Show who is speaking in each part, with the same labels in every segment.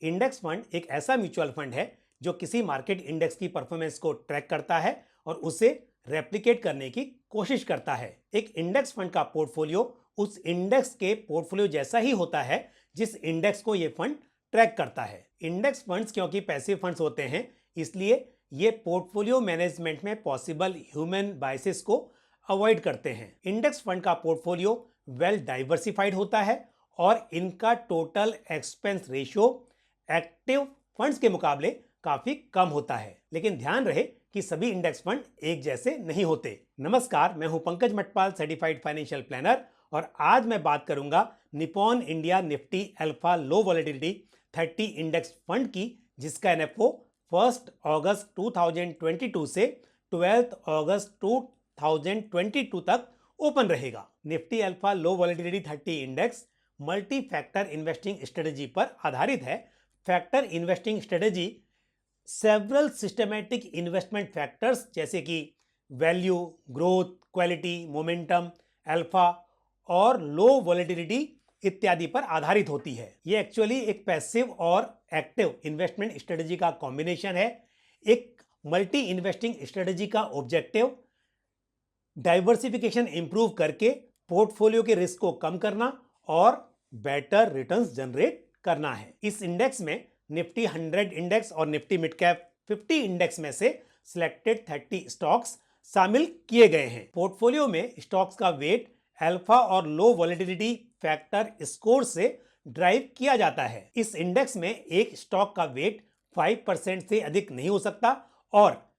Speaker 1: Index fund एक ऐसा mutual fund है जो किसी मार्केट इंडेक्स की परफॉर्मेंस को ट्रैक करता है और उसे रेप्लिकेट करने की कोशिश करता है। एक इंडेक्स फंड का पोर्टफोलियो उस इंडेक्स के पोर्टफोलियो जैसा ही होता है जिस इंडेक्स को यह फंड ट्रैक करता है। इंडेक्स फंड्स क्योंकि पैसिव फंड्स होते हैं, इसलिए ये पोर्टफोलियो मैनेजमेंट में पॉसिबल ह्यूमन बायसेस को अवॉइड करते हैं। इंडेक्स फंड का पोर्टफोलियो वेल डाइवर्सिफाइड होता है और इनका total expense ratio active funds के मुकाबले काफी कम होता है। लेकिन ध्यान रहे कि सभी इंडेक्स फंड एक जैसे नहीं होते। नमस्कार, मैं हूं Pankaj Matpal, certified financial planner, और आज मैं बात करूंगा Nippon India Nifty alpha low volatility 30 index fund की, जिसका एनएफओ 1 अगस्त 2022 से 12 अगस्त 2022 तक ओपन रहेगा। Nifty alpha low volatility 30 index multi factor investing strategy पर आधारित है। Factor investing strategy several systematic investment factors जैसे कि value, growth, quality, momentum, alpha और लो वॉलेटिलिटी इत्यादि पर आधारित होती है। ये एक्चुअली एक पैसिव और एक्टिव इन्वेस्टमेंट स्ट्रेटेजी का कॉम्बिनेशन है। एक मल्टी इन्वेस्टिंग स्ट्रेटेजी का ऑब्जेक्टिव डाइवर्सिफिकेशन इंप्रूव करके पोर्टफोलियो के रिस्क को कम करना और बेटर रिटर्न्स जनरेट करना है। इस इंडेक्स में निफ्टी 100 इंडेक्स और निफ्टी मिड कैप 50 इंडेक्स में से सिलेक्टेड 30 स्टॉक्स शामिल किए गए हैं। पोर्टफोलियो में स्टॉक्स का वेट अल्फा और लो वॉलेटिलिटी फैक्टर स्कोर से ड्राइव किया जाता है। इस इंडेक्स में एक स्टॉक का वेट 5% से अधिक नहीं हो सकता और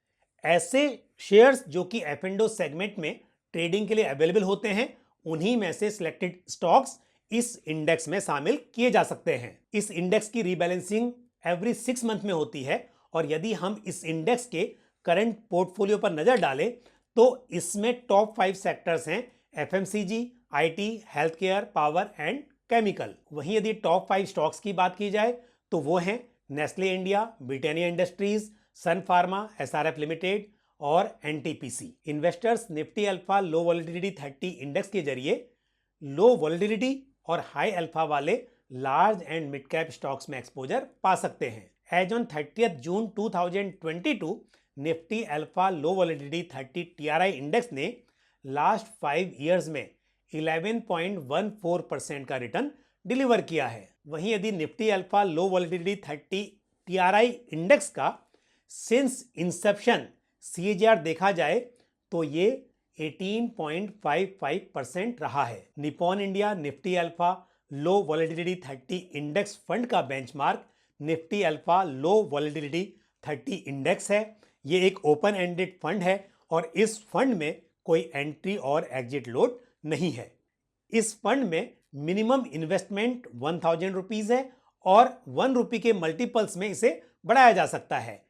Speaker 1: ऐसे शेयर्स जो कि एफ&ओ सेगमेंट में ट्रेडिंग के लिए अवेलेबल होते हैं, उन्हीं में से सिलेक्टेड स्टॉक्स इस इंडेक्स में शामिल किए जा सकते हैं। इस इंडेक्स की रीबैलेंसिंग एवरी 6 मंथ में होती है और यदि हम इस इंडेक्स के करंट पोर्टफोलियो पर नजर डालें तो इसमें टॉप 5 सेक्टर्स हैं FMCG, IT, health care, power and chemical. वहीं यदि टॉप 5 स्टॉक्स की बात की जाए तो वो हैं Nestle India, Britannia Industries, Sun Pharma, SRF limited और NTPC. Investors Nifty alpha low volatility 30 index के जरिए लो वॉलेटिलिटी और हाई अल्फा वाले large and mid cap stocks में एक्सपोजर पा सकते हैं। As on 30 June 2022 Nifty alpha low volatility 30 TRI index ने लास्ट 5 ईयर्स में 11.14% का रिटर्न डिलीवर किया है। वहीं यदि Nifty alpha low volatility 30 TRI index का सिंस इंसेप्शन सीएजीआर देखा जाए तो ये 18.55% रहा है। Nippon India Nifty alpha low volatility 30 index fund का benchmark Nifty alpha low volatility 30 index है। ये एक ओपन एंडेड फंड है और इस फंड में कोई एंट्री और एग्जिट लोड नहीं है। इस फंड में मिनिमम इन्वेस्टमेंट 1000 रुपीज है और 1 रुपये के मल्टीपल्स में इसे बढ़ाया जा सकता है।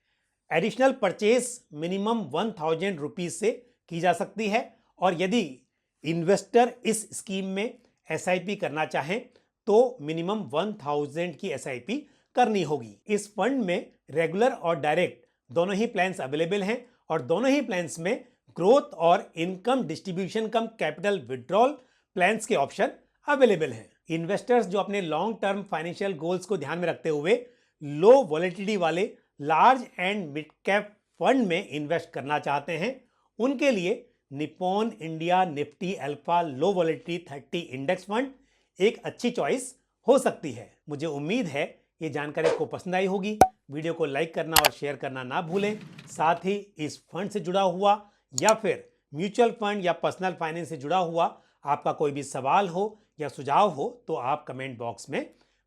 Speaker 1: एडिशनल परचेज मिनिमम 1000 रुपीज से की जा सकती है और यदि इन्वेस्टर इस स्कीम में एसआईपी करना चाहें तो मिनिमम 1000 की एसआईपी करनी होगी। इस फंड में रेगुलर और डायरेक्ट दोनों ही प्लान्स अवेलेबल हैं और दोनों ही प्लान्स में ग्रोथ और इनकम डिस्ट्रीब्यूशन कम कैपिटल विड्रॉल प्लान्स के ऑप्शन अवेलेबल हैं। इन्वेस्टर्स जो अपने लॉन्ग टर्म फाइनेंशियल गोल्स को ध्यान में रखते हुए लो वॉलेटिलिटी वाले large and mid cap fund में इन्वेस्ट करना चाहते हैं, उनके लिए Nippon India Nifty alpha low volatility 30 index fund एक अच्छी चॉइस हो सकती है। मुझे उम्मीद है ये जानकारी आपको पसंद आई होगी। वीडियो को लाइक करना और शेयर करना ना भूलें। साथ ही इस फंड से जुड़ा हुआ या फिर म्यूचुअल फंड या पर्सनल फाइनेंस से जुड़ा हुआ आपका कोई भी सवाल हो या सुझाव हो तो आप कमेंट बॉक्स में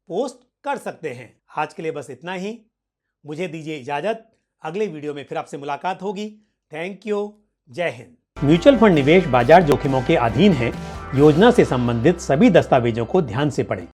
Speaker 1: पोस्ट कर सकते हैं। आज के लिए बस इतना ही। मुझे दीजिए इजाजत। अगले वीडियो में फिर आपसे मुलाकात होगी। Thank you. जय हिंद। म्यूचुअल फंड निवेश बाजार जोखिमों के अधीन है। योजना से संबंधित सभी दस्तावेजों को ध्यान से पढ़ें।